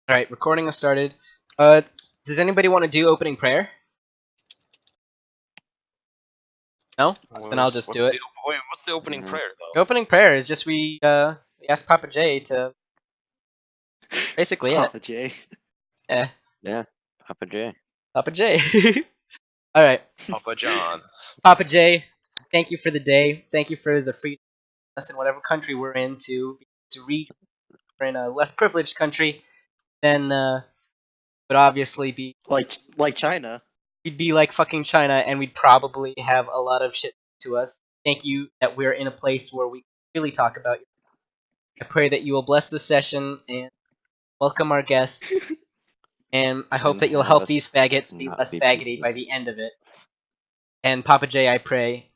All right, recording has started. Does anybody want to do opening prayer? No? Then I'll just do it. What's the opening prayer The though? opening prayer is just we ask Papa J to basically Papa J. yeah Yeah, Papa J. Papa J. All right, Papa John's. Papa J. Thank you for the day. Thank you for the freedom us in whatever country we're in to read. We're in a less privileged country than would obviously be. Like China. We'd be like fucking China, and we'd probably have a lot of shit to us. Thank you that we're in a place where we can really talk about. I pray that you will bless this session and welcome our guests. And I hope And that you'll have help us these faggots be not less be faggoty by pieces. the end of it. And Papa J, I pray.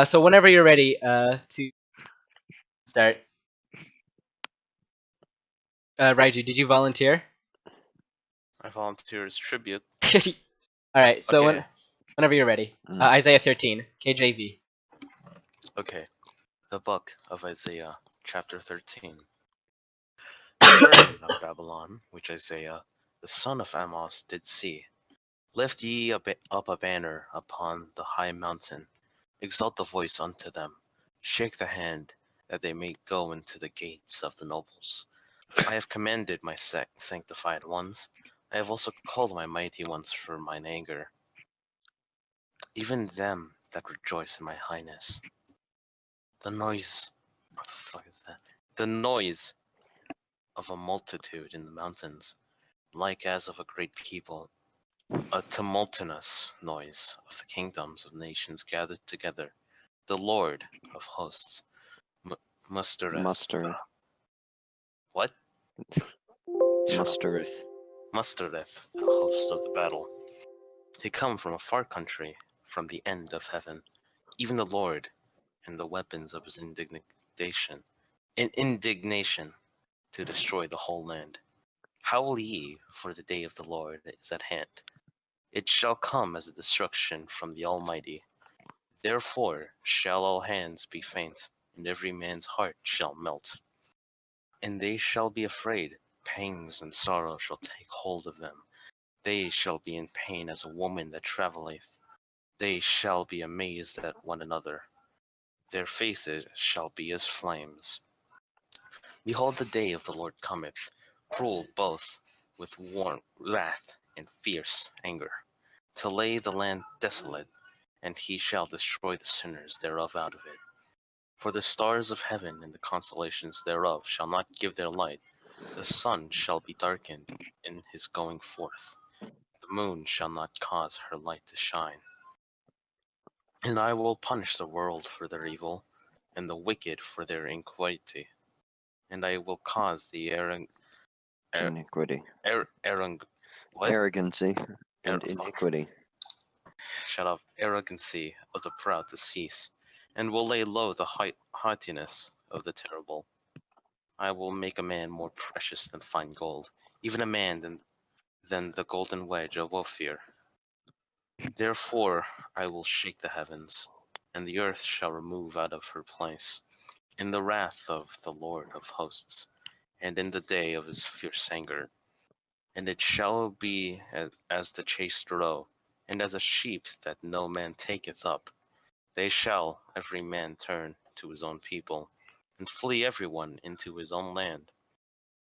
So whenever you're ready to start. Raiju, did you volunteer? I volunteer as tribute. Alright, so Okay. whenever you're ready. Isaiah 13, KJV. Okay. The book of Isaiah, chapter 13. The burden of Babylon, which Isaiah, the son of Amos, did see. Lift ye up a banner upon the high mountain. Exalt the voice unto them. Shake the hand, that they may go into the gates of the nobles. I have commanded my sanctified ones. I have also called my mighty ones for mine anger, even them that rejoice in my highness. The noise, what the fuck is that? The noise of a multitude in the mountains, like as of a great people, a tumultuous noise of the kingdoms of nations gathered together. The Lord of hosts mustereth. What? Mustereth. Mustereth the host of the battle. They come from a far country, from the end of heaven, even the Lord, and the weapons of his indignation, to destroy the whole land. Howl ye, for the day of the Lord is at hand. It shall come as a destruction from the Almighty. Therefore shall all hands be faint, and every man's heart shall melt. And they shall be afraid, pangs and sorrow shall take hold of them. They shall be in pain as a woman that travelleth. They shall be amazed at one another. Their faces shall be as flames. Behold, the day of the Lord cometh, cruel both with warm wrath and fierce anger, to lay the land desolate, and he shall destroy the sinners thereof out of it. For the stars of heaven and the constellations thereof shall not give their light. The sun shall be darkened in his going forth. The moon shall not cause her light to shine. And I will punish the world for their evil, and the wicked for their iniquity. And I will cause the Iniquity. what? Arrogancy and Fuck. iniquity. Shut up. Arrogancy of the proud to cease, and will lay low the haughtiness of the terrible. I will make a man more precious than fine gold, even a man than the golden wedge of Ophir. Therefore I will shake the heavens, and the earth shall remove out of her place, in the wrath of the Lord of hosts, and in the day of his fierce anger. And it shall be as the chased roe, and as a sheep that no man taketh up. They shall every man turn to his own people, and flee every one into his own land.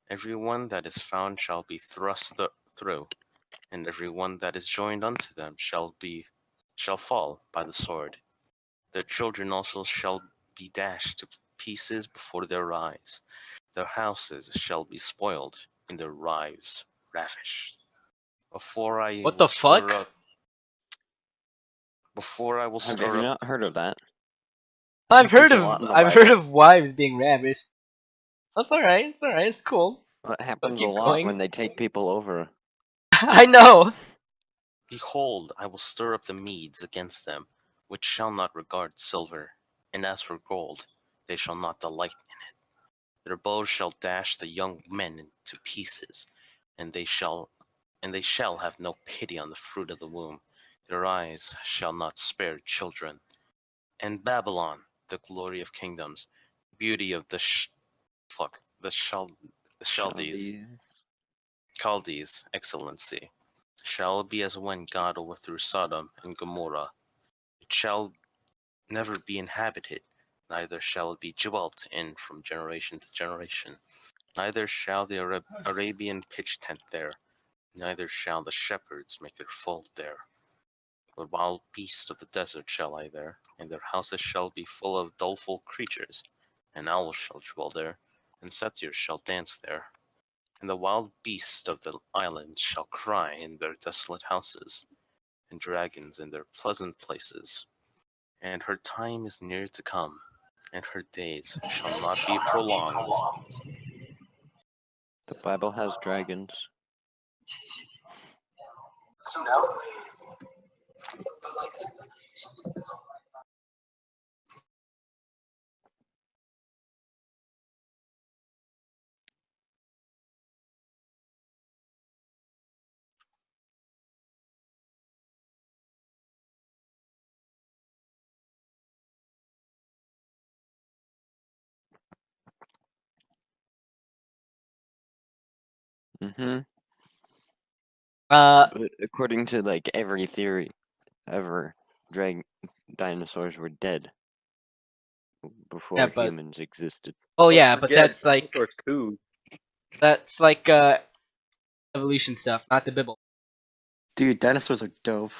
Every one that is found shall be thrust through, and every one that is joined unto them shall fall by the sword. Their children also shall be dashed to pieces before their eyes. Their houses shall be spoiled, and their wives ravished. Before I What will the stir fuck? up. Before I will Have stir you up. not heard of that? I've heard Happens a lot in the I've heard Bible. of wives being ravished. That's alright, it's alright, it's cool. It happens a keep lot going. when they take people over. I know! Behold, I will stir up the Medes against them, which shall not regard silver, and as for gold, they shall not delight in it. Their bows shall dash the young men into pieces, and they shall have no pity on the fruit of the womb. Their eyes shall not spare children. And Babylon, the glory of kingdoms, beauty of the Chaldees, Chaldees, excellency, shall be as when God overthrew Sodom and Gomorrah. It shall never be inhabited, neither shall it be dwelt in from generation to generation. Neither shall the Arabian pitch tent there, neither shall the shepherds make their fold there. The wild beasts of the desert shall lie there, and their houses shall be full of doleful creatures. And owls shall dwell there, and satyrs shall dance there. And the wild beasts of the islands shall cry in their desolate houses, and dragons in their pleasant places. And her time is near to come, and her days shall not be prolonged. The Bible has dragons. Mm-hmm. Uh, But according to like every theory ever, dinosaurs were dead before yeah, but humans existed. oh Don't yeah, but forget, that's like dinosaurs coo. evolution stuff, not the Bible. Dude, dinosaurs are dope.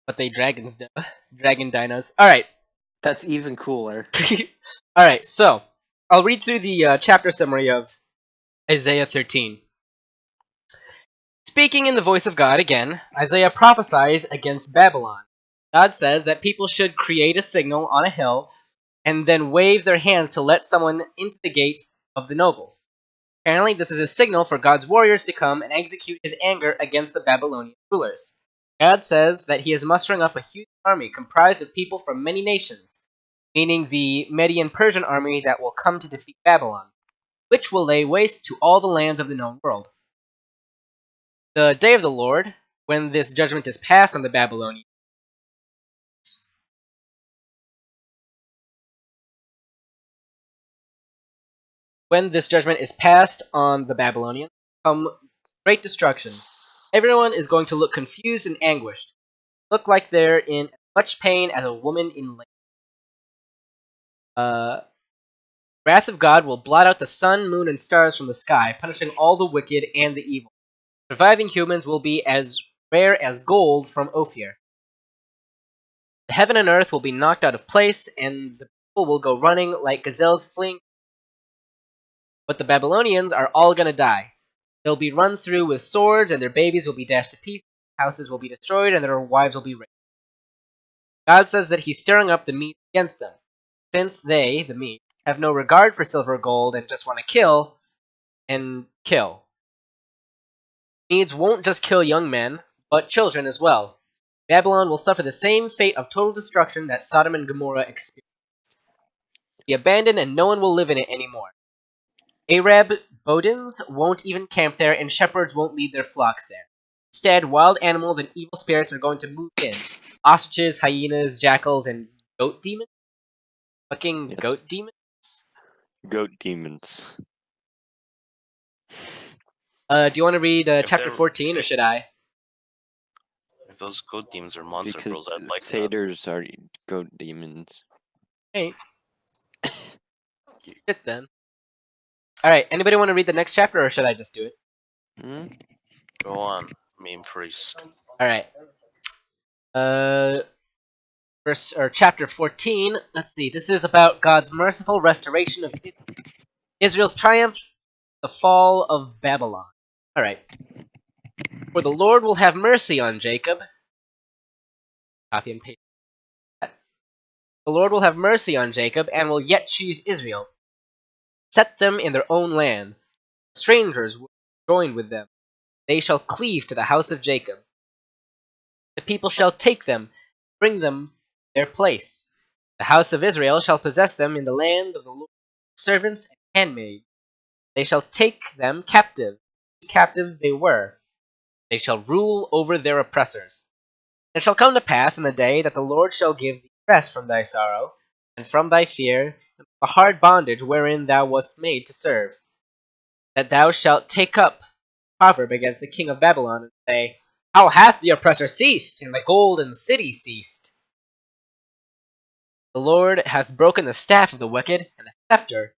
But they dragon dinos. All right, That's even cooler. all right. So I'll read through the chapter summary of Isaiah 13. Speaking in the voice of God again, Isaiah prophesies against Babylon. God says that people should create a signal on a hill and then wave their hands to let someone into the gate of the nobles. Apparently, this is a signal for God's warriors to come and execute his anger against the Babylonian rulers. God says that he is mustering up a huge army comprised of people from many nations, meaning the Median Persian army that will come to defeat Babylon, which will lay waste to all the lands of the known world. The day of the Lord, when this judgment is passed on the Babylonians, come great destruction. Everyone is going to look confused and anguished, look like they're in as much pain as a woman in labor. Wrath of God will blot out the sun, moon, and stars from the sky, punishing all the wicked and the evil. Surviving humans will be as rare as gold from Ophir. The heaven and earth will be knocked out of place, and the people will go running like gazelles fleeing. But the Babylonians are all gonna die. They'll be run through with swords, and their babies will be dashed to pieces, houses will be destroyed, and their wives will be raped. God says that he's stirring up the Medes against them, since they, the Medes, have no regard for silver or gold and just want to kill and kill. Medes won't just kill young men, but children as well. Babylon will suffer the same fate of total destruction that Sodom and Gomorrah experienced. Be abandoned and no one will live in it anymore. Arab Bodins won't even camp there, and shepherds won't lead their flocks there. Instead, wild animals and evil spirits are going to move in. Ostriches, hyenas, jackals, and goat demons? Fucking Yes. goat demons? Goat demons. Do you want to read If chapter they're- 14, or should I? If those goat demons are monster Because bros, I'd like that. satyrs are goat demons. Hey. Shit then. Alright, anybody want to read the next chapter, or should I just do it? Hmm? Go on, mean priest. Alright. Chapter 14. Let's see. This is about God's merciful restoration of Israel's triumph, the fall of Babylon. Alright. For the Lord will have mercy on Jacob. Copy and paste that. The Lord will have mercy on Jacob, and will yet choose Israel. Set them in their own land. Strangers will join with them. They shall cleave to the house of Jacob. The people shall take them, bring them their place. The house of Israel shall possess them in the land of the Lord, servants and handmaids. They shall take them captive. Captives they were. They shall rule over their oppressors. It shall come to pass in the day that the Lord shall give thee rest from thy sorrow, and from thy fear, the hard bondage wherein thou wast made to serve. That thou shalt take up proverb against the king of Babylon and say, "How hath the oppressor ceased, and the golden city ceased? The Lord hath broken the staff of the wicked, and the scepter.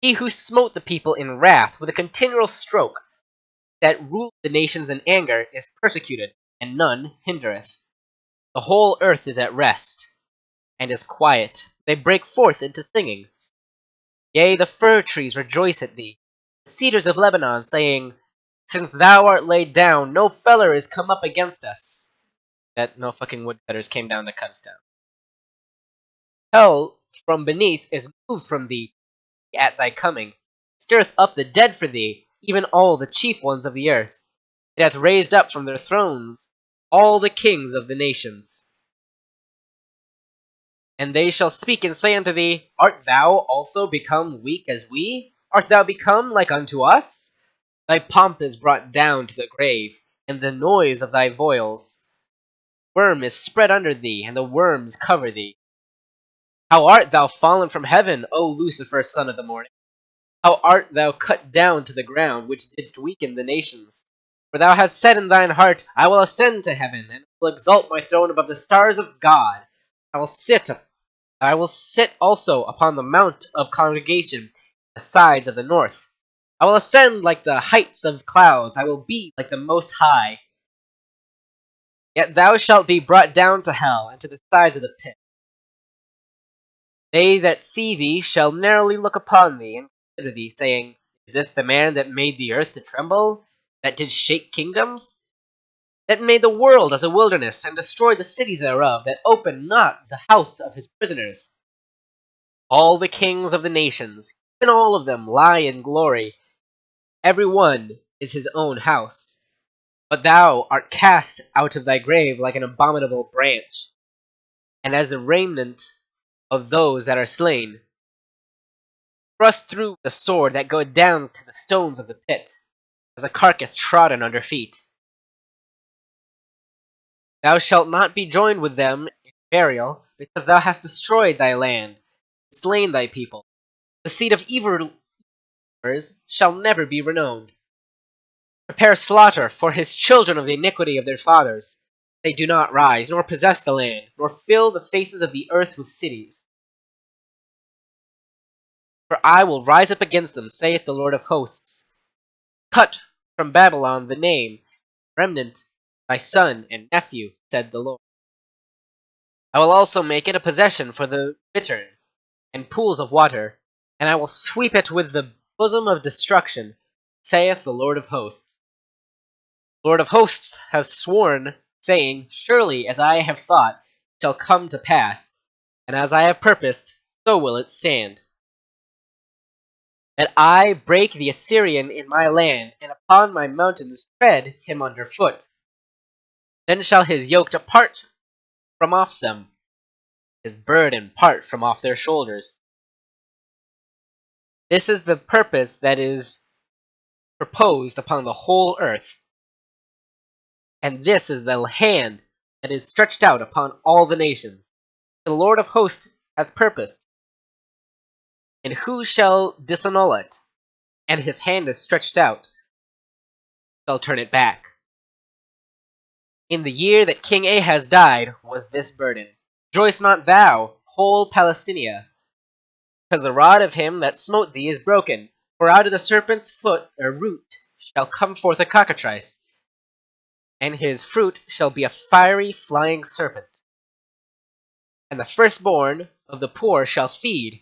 He who smote the people in wrath with a continual stroke, that ruled the nations in anger, is persecuted, and none hindereth. The whole earth is at rest, and is quiet. They break forth into singing. Yea, the fir trees rejoice at thee, the cedars of Lebanon, saying, Since thou art laid down, no feller is come up against us. That no fucking woodcutters came down to cut us down. Hell from beneath is moved from thee at thy coming, stirreth up the dead for thee, even all the chief ones of the earth. It hath raised up from their thrones all the kings of the nations. And they shall speak and say unto thee, Art thou also become weak as we? Art thou become like unto us? Thy pomp is brought down to the grave, and the noise of thy voiles. Worm is spread under thee, and the worms cover thee. How art thou fallen from heaven, O Lucifer, son of the morning? How art thou cut down to the ground, which didst weaken the nations? For thou hast said in thine heart, I will ascend to heaven, and will exalt my throne above the stars of God. I will sit also upon the mount of congregation, the sides of the north. I will ascend like the heights of clouds. I will be like the Most High. Yet thou shalt be brought down to hell, and to the sides of the pit. They that see thee shall narrowly look upon thee, and consider thee, saying, Is this the man that made the earth to tremble? That did shake kingdoms? That made the world as a wilderness, and destroyed the cities thereof, that opened not the house of his prisoners? All the kings of the nations, even all of them, lie in glory. Every one is his own house. But thou art cast out of thy grave like an abominable branch, and as the remnant of those that are slain. Thrust through the sword that goeth down to the stones of the pit, as a carcass trodden under feet. Thou shalt not be joined with them in burial, because thou hast destroyed thy land, and slain thy people. The seed of evildoers shall never be renowned. Prepare slaughter for his children of the iniquity of their fathers. They do not rise, nor possess the land, nor fill the faces of the earth with cities. For I will rise up against them, saith the Lord of hosts. Cut from Babylon the name, remnant, thy son and nephew, said the Lord. I will also make it a possession for the bittern, and pools of water, and I will sweep it with the bosom of destruction, saith the Lord of hosts. The Lord of hosts hath sworn, saying, Surely as I have thought, it shall come to pass, and as I have purposed, so will it stand. That I break the Assyrian in my land, and upon my mountains tread him under foot. Then shall his yoke depart from off them, his burden part from off their shoulders. This is the purpose that is proposed upon the whole earth, and this is the hand that is stretched out upon all the nations. The Lord of hosts hath purposed, and who shall disannul it? And his hand is stretched out, shall turn it back. In the year that King Ahaz died was this burden. Rejoice not thou, whole Palestina, because the rod of him that smote thee is broken. For out of the serpent's foot or root shall come forth a cockatrice, and his fruit shall be a fiery flying serpent. And the firstborn of the poor shall feed,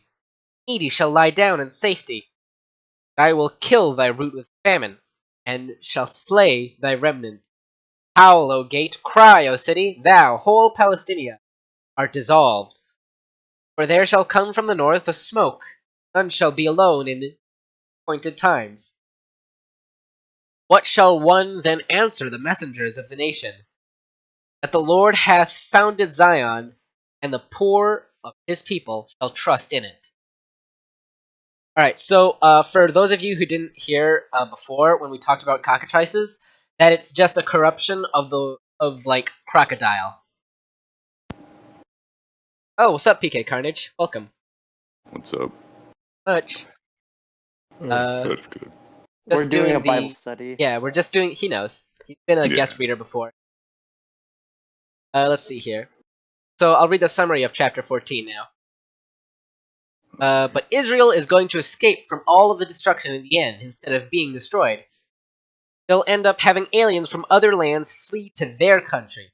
needy shall lie down in safety. I will kill thy root with famine, and shall slay thy remnant. Howl, O gate, cry, O city, thou, whole Palestina, art dissolved. For there shall come from the north a smoke, none shall be alone in appointed times. What shall one then answer the messengers of the nation? That the Lord hath founded Zion, and the poor of his people shall trust in it. Alright, so for those of you who didn't hear before when we talked about cockatrices, that it's just a corruption of like crocodile. Oh, what's up, PK Carnage? Welcome. What's up? Much. That's good. We're doing a doing Bible the study. yeah. We're just doing. He knows. He's been a Yeah. guest reader before. Let's see here. So I'll read the summary of chapter 14 now. But Israel is going to escape from all of the destruction in the end instead of being destroyed. They'll end up having aliens from other lands flee to their country.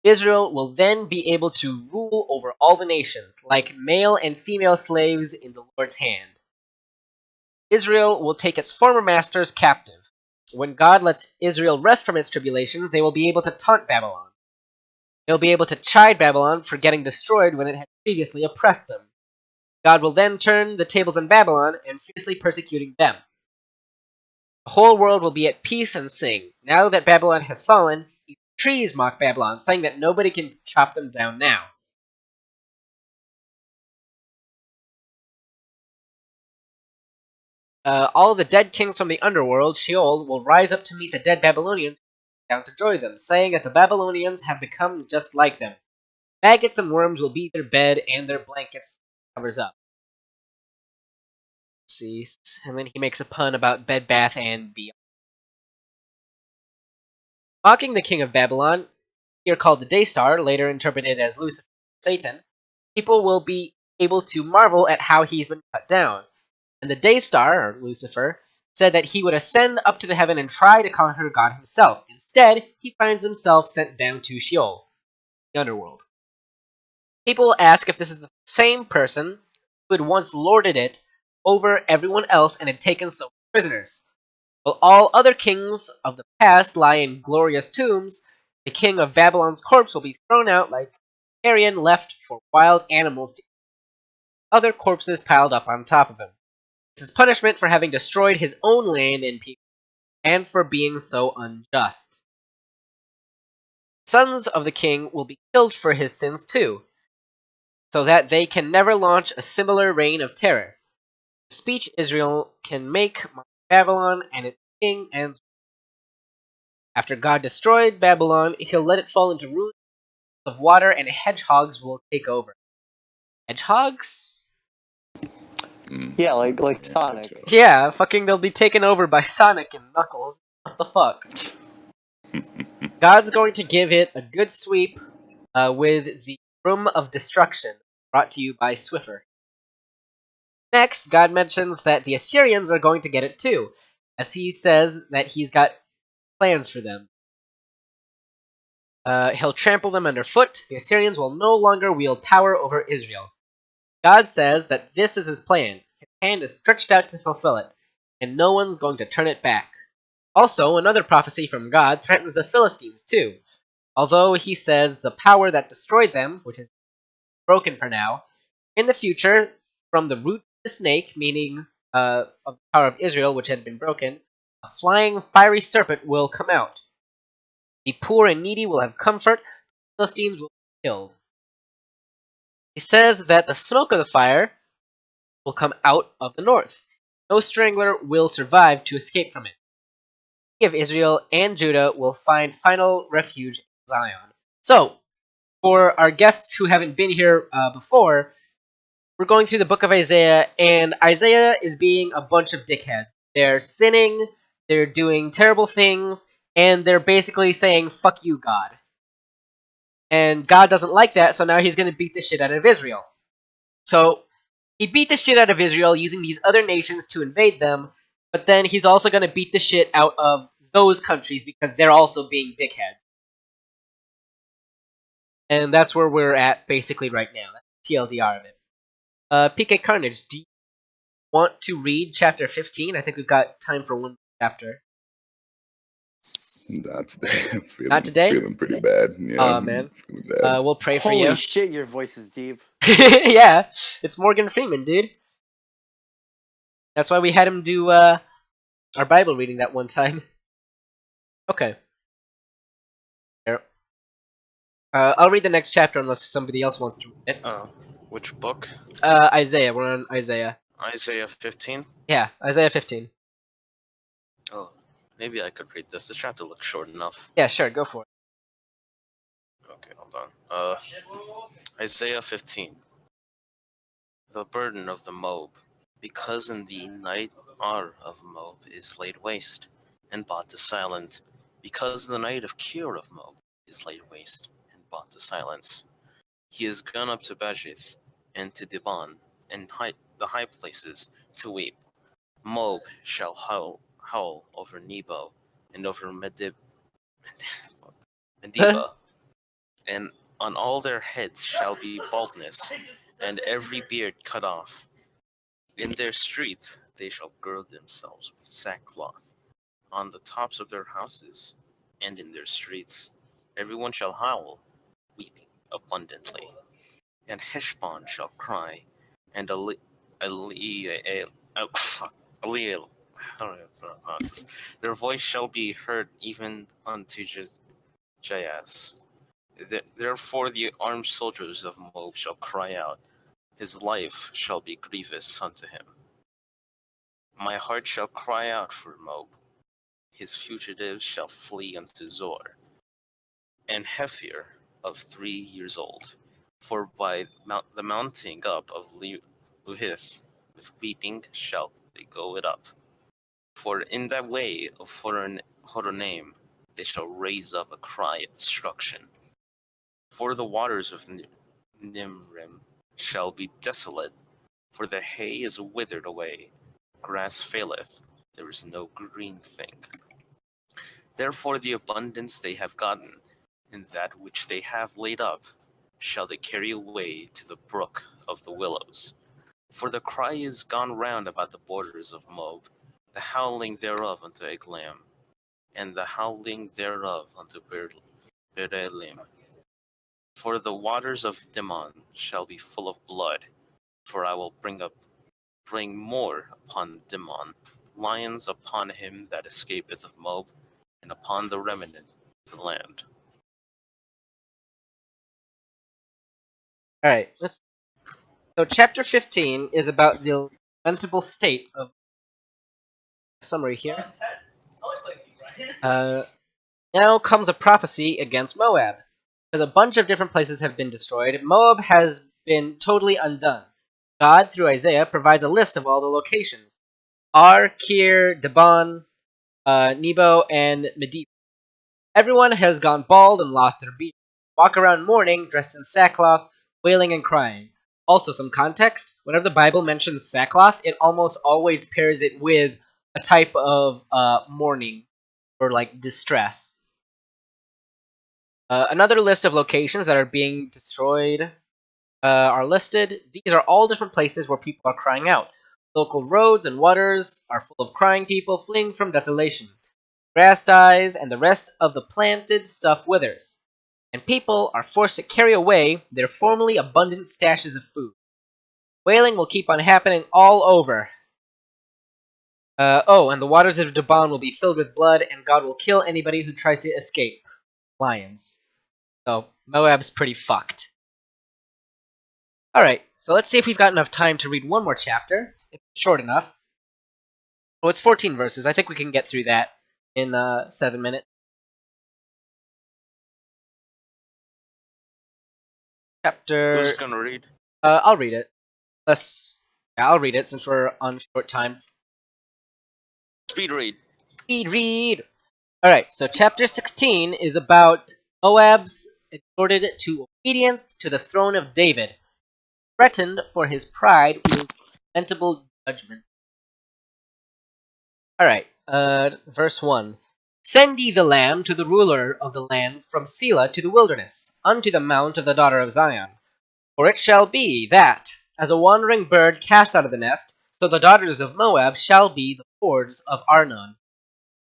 Israel will then be able to rule over all the nations, like male and female slaves in the Lord's hand. Israel will take its former masters captive. When God lets Israel rest from its tribulations, they will be able to taunt Babylon. They'll be able to chide Babylon for getting destroyed when it had previously oppressed them. God will then turn the tables on Babylon and fiercely persecuting them. The whole world will be at peace and sing. Now that Babylon has fallen, even trees mock Babylon, saying that nobody can chop them down now. All the dead kings from the underworld, Sheol, will rise up to meet the dead Babylonians down to join them, saying that the Babylonians have become just like them. Maggots and worms will be their bed, and their blankets covers up. Let's see, and then he makes a pun about Bed Bath and Beyond. Mocking the king of Babylon, here called the Daystar, later interpreted as Lucifer, Satan, people will be able to marvel at how he's been cut down. And the Daystar, or Lucifer, said that he would ascend up to the heaven and try to conquer God himself. Instead, he finds himself sent down to Sheol, the underworld. People ask if this is the same person who had once lorded it over everyone else and had taken so many prisoners. While all other kings of the past lie in glorious tombs, the king of Babylon's corpse will be thrown out like carrion left for wild animals to eat. Other corpses piled up on top of him. This is punishment for having destroyed his own land and people, and for being so unjust. Sons of the king will be killed for his sins too, so that they can never launch a similar reign of terror. The speech Israel can make Babylon and its king ends. After God destroyed Babylon, he'll let it fall into ruins of water, and hedgehogs will take over. Hedgehogs? Yeah, like Sonic. gotcha. Yeah, fucking they'll be taken over by Sonic and Knuckles. What the fuck? God's going to give it a good sweep with the Room of Destruction, brought to you by Swiffer. Next, God mentions that the Assyrians are going to get it too, as he says that he's got plans for them. He'll trample them underfoot. The Assyrians will no longer wield power over Israel. God says that this is his plan. His hand is stretched out to fulfill it, and no one's going to turn it back. Also, another prophecy from God threatens the Philistines too, although he says the power that destroyed them, which is broken for now, in the future, from the root of the snake, meaning of the power of Israel, which had been broken, a flying fiery serpent will come out. The poor and needy will have comfort, the Philistines will be killed. He says that the smoke of the fire will come out of the north. No strangler will survive to escape from it. Of Israel and Judah will find final refuge in Zion. So, for our guests who haven't been here before, we're going through the book of Isaiah, and Isaiah is being a bunch of dickheads. They're sinning, they're doing terrible things, and they're basically saying, fuck you, God. And God doesn't like that, so now he's going to beat the shit out of Israel. So, he beat the shit out of Israel using these other nations to invade them, but then he's also going to beat the shit out of those countries because they're also being dickheads. And that's where we're at basically right now. That's TLDR of it. PK Carnage, do you want to read chapter 15? I think we've got time for one chapter. Not today. I'm feeling, Not today? Feeling pretty bad. Yeah. Aw, man. Feeling bad. We'll pray for Holy you. shit, your voice is deep. Yeah, it's Morgan Freeman, dude. That's why we had him do our Bible reading that one time. Okay. Here. I'll read the next chapter unless somebody else wants to read it. Which book? Isaiah. We're on Isaiah. Isaiah 15? Yeah, Isaiah 15. Oh, maybe I could read this. This chapter looks short enough. Yeah, sure, go for it. Okay, hold on. Isaiah 15. The burden of the Moab. Because in the night Ar of Moab is laid waste, and brought to silence, because the night of Kir of Moab is laid waste, and brought to silence. He is gone up to Bajith, and to Dibon, and the high places, to weep. Moab shall howl over Nebo, and over Medeba, and on all their heads shall be baldness, and every beard cut off. In their streets they shall gird themselves with sackcloth, on the tops of their houses, and in their streets. Everyone shall howl, weeping abundantly. And Heshbon shall cry, and Eliel, how do I pronounce this? Their voice shall be heard even unto Jayas. Therefore the armed soldiers of Moab shall cry out, his life shall be grievous unto him. My heart shall cry out for Moab, his fugitives shall flee unto Zor, and Hephir of 3 years old. For by the mounting up of Luhith, with weeping shall they go it up. For in that way of Horonaim they shall raise up a cry of destruction. For the waters of Nimrim shall be desolate, for the hay is withered away, grass faileth, there is no green thing. Therefore the abundance they have gotten, and that which they have laid up, shall they carry away to the brook of the willows. For the cry is gone round about the borders of Moab, the howling thereof unto Eglam, and the howling thereof unto Berelim. For the waters of Dimon shall be full of blood, for I will bring more upon Dimon, lions upon him that escapeth of Moab, and upon the remnant of the land. Alright, so chapter 15 is about the lamentable state of summary here. Now comes a prophecy against Moab. Because a bunch of different places have been destroyed, Moab has been totally undone. God, through Isaiah, provides a list of all the locations. Ar, Kir, Dibon, Nebo, and Medeba. Everyone has gone bald and lost their beard. Walk around mourning, dressed in sackcloth, wailing and crying. Also, some context. Whenever the Bible mentions sackcloth, it almost always pairs it with a type of mourning or like distress. Another list of locations that are being destroyed are listed. These are all different places where people are crying out. Local roads and waters are full of crying people fleeing from desolation. Grass dies, and the rest of the planted stuff withers. And people are forced to carry away their formerly abundant stashes of food. Wailing will keep on happening all over. And the waters of Dibon will be filled with blood, and God will kill anybody who tries to escape. Lions. So, Moab's pretty fucked. Alright, so let's see if we've got enough time to read one more chapter. If it's short enough. Oh, it's 14 verses. I think we can get through that in 7 minutes. Who's gonna read? I'll read it. I'll read it since we're on short time. Speed read. Speed read! Alright, so chapter 16 is about Moab's exhorted to obedience to the throne of David, threatened for his pride with lamentable judgment. Alright, verse 1. Send ye the lamb to the ruler of the land from Selah to the wilderness, unto the mount of the daughter of Zion. For it shall be that, as a wandering bird cast out of the nest, so the daughters of Moab shall be the fords of Arnon.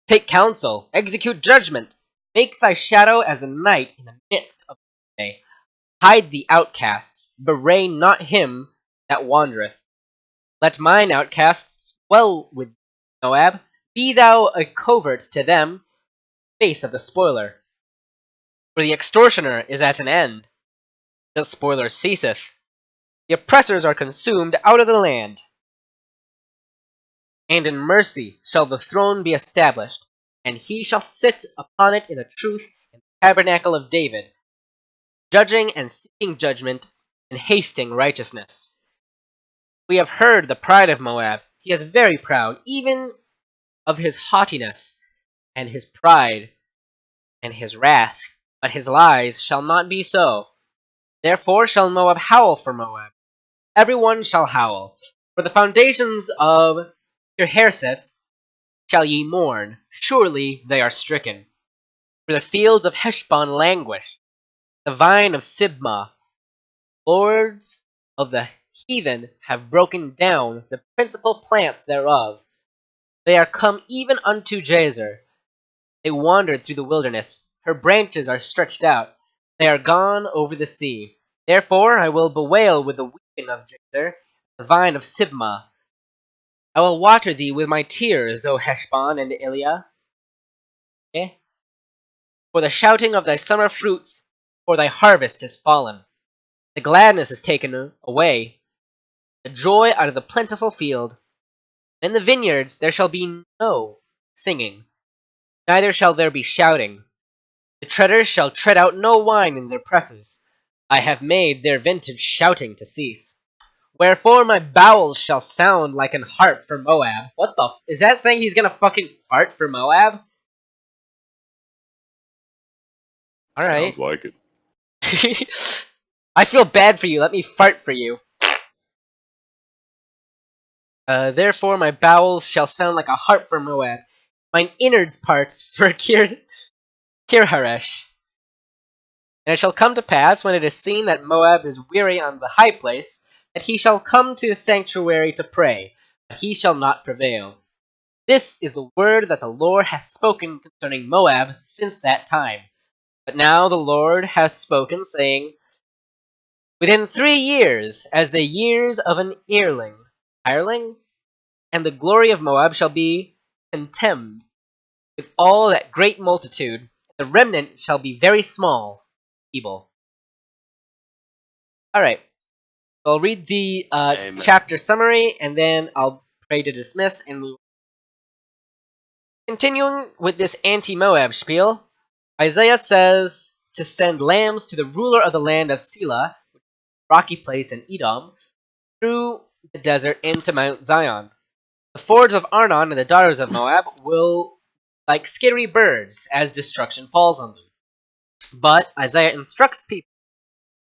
Take counsel, execute judgment, make thy shadow as the night in the midst of the day. Hide the outcasts, bewray not him that wandereth. Let mine outcasts dwell with Moab, be thou a covert to them, face of the spoiler. For the extortioner is at an end, the spoiler ceaseth. The oppressors are consumed out of the land. And in mercy shall the throne be established, and he shall sit upon it in the truth in the tabernacle of David, judging and seeking judgment, and hasting righteousness. We have heard the pride of Moab, He is very proud, even of his haughtiness, and his pride, and his wrath. But his lies shall not be so. Therefore shall Moab howl for Moab. Every one shall howl. For the foundations of Kirhareseth shall ye mourn. Surely they are stricken. For the fields of Heshbon languish. The vine of Sibmah. Lords of the heathen have broken down the principal plants thereof. They are come even unto Jazer. They wandered through the wilderness. Her branches are stretched out. They are gone over the sea. Therefore I will bewail with the weeping of Jazer, the vine of Sibmah. I will water thee with my tears, O Heshbon and Ilia. Okay? For the shouting of thy summer fruits, for thy harvest is fallen. The gladness is taken away, the joy out of the plentiful field. In the vineyards there shall be no singing, neither shall there be shouting. The treaders shall tread out no wine in their presses. I have made their vintage shouting to cease. Wherefore my bowels shall sound like an harp for Moab. What the is that saying he's gonna fucking fart for Moab? Alright. Sounds like it. I feel bad for you, let me fart for you. Therefore my bowels shall sound like a harp for Moab, mine innards parts for Kirharesh. And it shall come to pass, when it is seen that Moab is weary on the high place, that he shall come to his sanctuary to pray, but he shall not prevail. This is the word that the Lord hath spoken concerning Moab since that time. But now the Lord hath spoken, saying, Within 3 years, as the years of an hireling, and the glory of Moab shall be contemned with all that great multitude, the remnant shall be very small, feeble. Alright, so I'll read the chapter summary, and then I'll pray to dismiss and move. Continuing with this anti-Moab spiel, Isaiah says to send lambs to the ruler of the land of Selah, rocky place in Edom, through the desert into Mount Zion. The fords of Arnon and the daughters of Moab will like skittery birds as destruction falls on them. But Isaiah instructs people,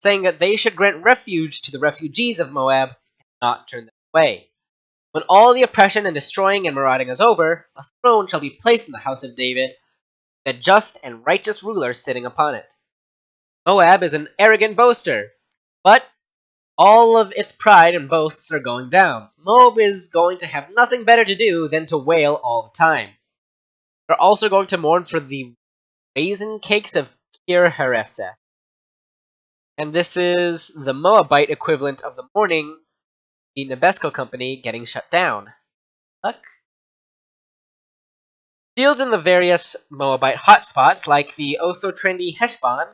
saying that they should grant refuge to the refugees of Moab and not turn them away. When all the oppression and destroying and marauding is over, a throne shall be placed in the house of David, a just and righteous ruler sitting upon it. Moab is an arrogant boaster, but all of its pride and boasts are going down. Moab is going to have nothing better to do than to wail all the time. They're also going to mourn for the raisin cakes of Kirhareseth. And this is the Moabite equivalent of the mourning the Nabesco company getting shut down. Look. Fields in the various Moabite hotspots, like the oh-so-trendy Heshbon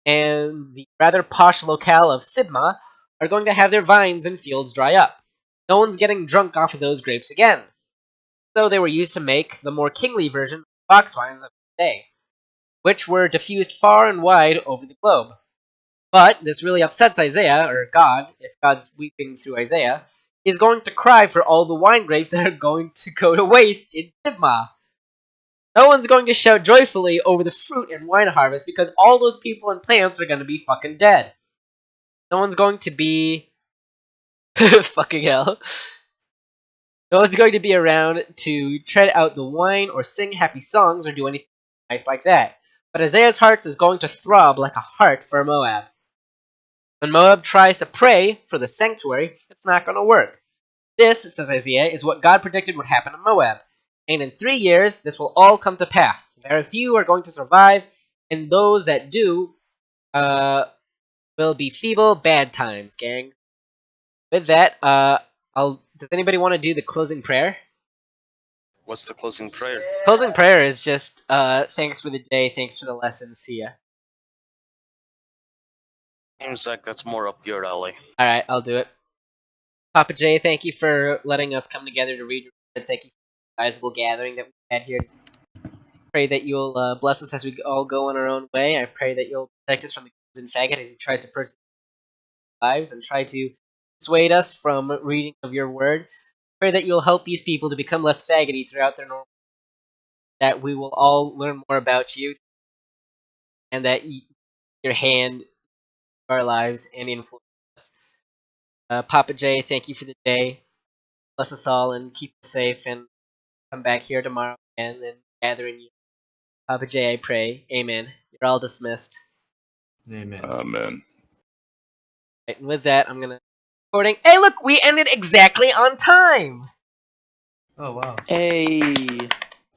and the rather posh locale of Sibmah, are going to have their vines and fields dry up. No one's getting drunk off of those grapes again, though they were used to make the more kingly version of box wines of the day, which were diffused far and wide over the globe. But this really upsets Isaiah, or God, if God's weeping through Isaiah. He's going to cry for all the wine grapes that are going to go to waste in Sibmah. No one's going to shout joyfully over the fruit and wine harvest because all those people and plants are going to be fucking dead. No one's going to be... fucking hell. No one's going to be around to tread out the wine or sing happy songs or do anything nice like that. But Isaiah's heart is going to throb like a heart for Moab. When Moab tries to pray for the sanctuary, it's not going to work. This, says Isaiah, is what God predicted would happen to Moab. And in 3 years, this will all come to pass. Very few are going to survive, and those that do will be feeble bad times, gang. With that, does anybody want to do the closing prayer? What's the closing prayer? Closing prayer is just, thanks for the day, thanks for the lesson, see ya. Seems like that's more up your alley. Alright, I'll do it. Papa J, thank you for letting us come together to read your word. Thank you for the sizable gathering that we had here. Pray that you'll bless us as we all go on our own way. I pray that you'll protect us from the crimson faggot as he tries to persecute our lives and try to dissuade us from reading of your word. Pray that you'll help these people to become less faggoty throughout their normal. That we will all learn more about you, and that your hand in our lives and influence us. Papa J, thank you for the day. Bless us all and keep us safe, and come back here tomorrow again and gather in you. Papa J, I pray. Amen. You're all dismissed. Amen. Amen. Right, and with that, I'm gonna recording. Hey, look, we ended exactly on time. Oh wow. Hey.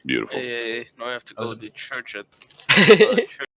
Beautiful. Hey, now I have to That go was- to church at All church.